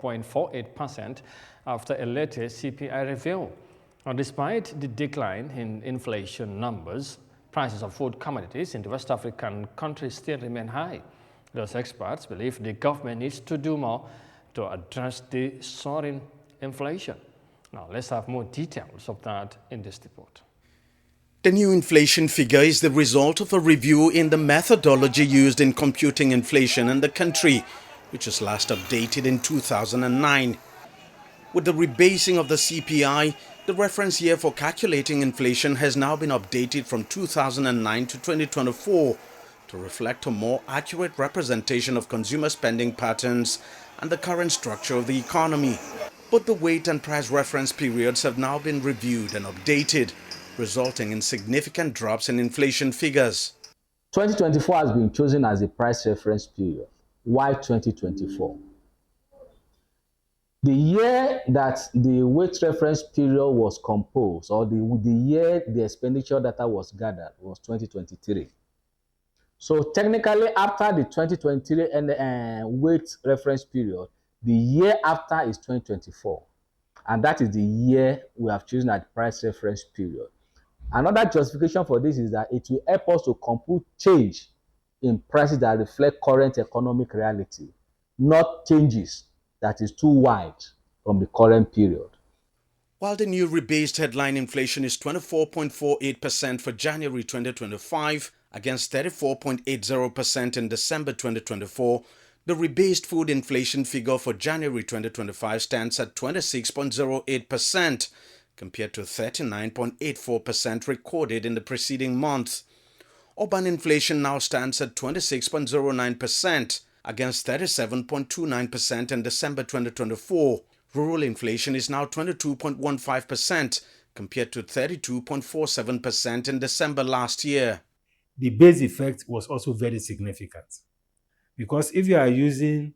0.48% after a latest CPI review. Now, despite the decline in inflation numbers, prices of food commodities in the West African countries still remain high. Those experts believe the government needs to do more to address the soaring inflation. Now, let's have more details of that in this report. The new inflation figure is the result of a review in the methodology used in computing inflation in the country, which was last updated in 2009. With the rebasing of the CPI, the reference year for calculating inflation has now been updated from 2009 to 2024 to reflect a more accurate representation of consumer spending patterns and the current structure of the economy. But the weight and price reference periods have now been reviewed and updated, resulting in significant drops in inflation figures. 2024 has been chosen as the price reference period. Why 2024? The year that the weight reference period was composed, or the year the expenditure data was gathered, was 2023. So technically, after the 2023 and weight reference period, the year after is 2024. And that is the year we have chosen as price reference period. Another justification for this is that it will help us to compute change in prices that reflect current economic reality, not changes that is too wide from the current period. While the new rebased headline inflation is 24.48% for January 2025 against 34.80% in December 2024, the rebased food inflation figure for January 2025 stands at 26.08%, compared to 39.84% recorded in the preceding month. Urban inflation now stands at 26.09% against 37.29% in December 2024. Rural inflation is now 22.15% compared to 32.47% in December last year. The base effect was also very significant, because if you are using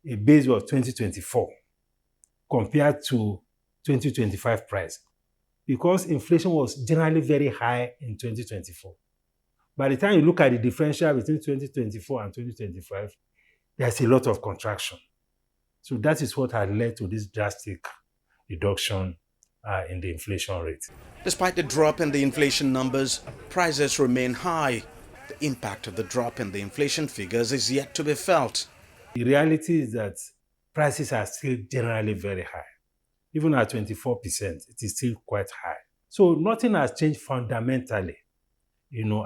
a base of 2024 compared to 2025 price, because inflation was generally very high in 2024. By the time you look at the differential between 2024 and 2025, there's a lot of contraction. So that is what had led to this drastic reduction in the inflation rate. Despite the drop in the inflation numbers, prices remain high. The impact of the drop in the inflation figures is yet to be felt. The reality is that prices are still generally very high. Even at 24%, it is still quite high. So nothing has changed fundamentally,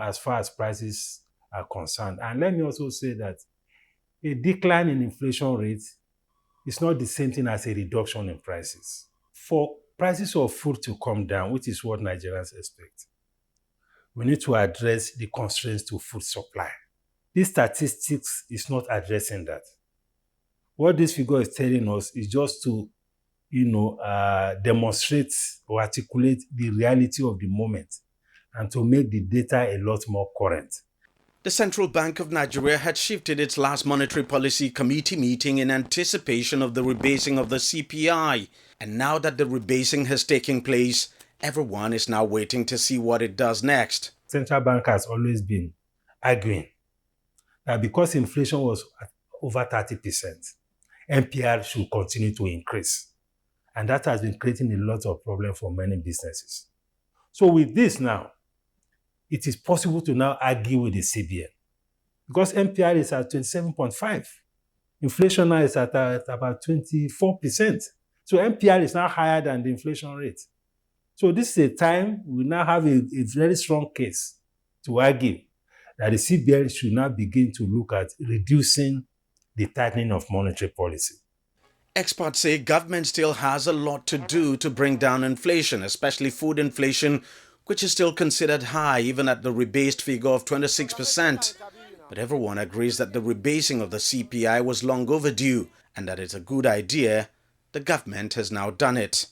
as far as prices are concerned. And let me also say that a decline in inflation rate is not the same thing as a reduction in prices. For prices of food to come down, which is what Nigerians expect, we need to address the constraints to food supply. This statistics is not addressing that. What this figure is telling us is just to demonstrate or articulate the reality of the moment and to make the data a lot more current. The Central Bank of Nigeria had shifted its last monetary policy committee meeting in anticipation of the rebasing of the CPI. And now that the rebasing has taken place, everyone is now waiting to see what it does next. Central Bank has always been arguing that because inflation was at over 30%, MPR should continue to increase. And that has been creating a lot of problems for many businesses. So with this now, it is possible to now argue with the CBN, because MPR is at 27.5. Inflation now is at about 24%. So MPR is now higher than the inflation rate. So this is a time we now have a very strong case to argue that the CBN should now begin to look at reducing the tightening of monetary policy. Experts say government still has a lot to do to bring down inflation, especially food inflation, which is still considered high even at the rebased figure of 26%. But everyone agrees that the rebasing of the CPI was long overdue and that it's a good idea. The government has now done it.